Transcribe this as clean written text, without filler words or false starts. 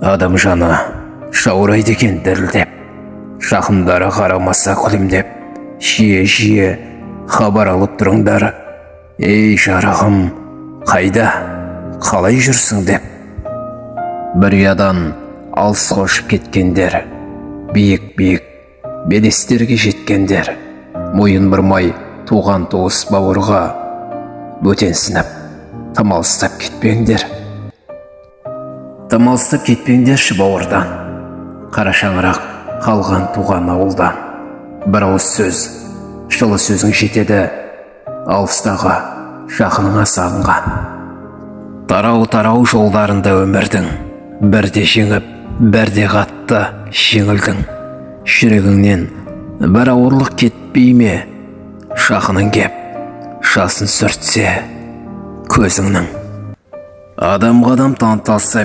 Адам жаны жаурайды екен дірілдеп, жақындары қарамаса күлімдеп, жиі-жиі хабар алып тұрыңдар. Ей жарығым, қайда, қалай жүрсің деп. Бір ұядан алысқа ұшып кеткендер, биік-биік белестерге жеткендер, мойын бұрмай туған туыс бауырға бөтенсініп, тым алыстап кетпеңдер. Тым алыстап кетпеңдерші бауырдан, қара шаңырақ қалған туған ауылдан. Бір ауыз сөз, жылы сөзің жетеді алыстағы жақыныңа сағынған. Тарау-тарау жолдарында өмірдің, бірде жеңіп, бірде қатты жеңілдің. Жүрегіңнен бір ауырлық кетпей ме? Жақының кеп, жасын сүртсе көзіңнің. Адам-қадам таныталса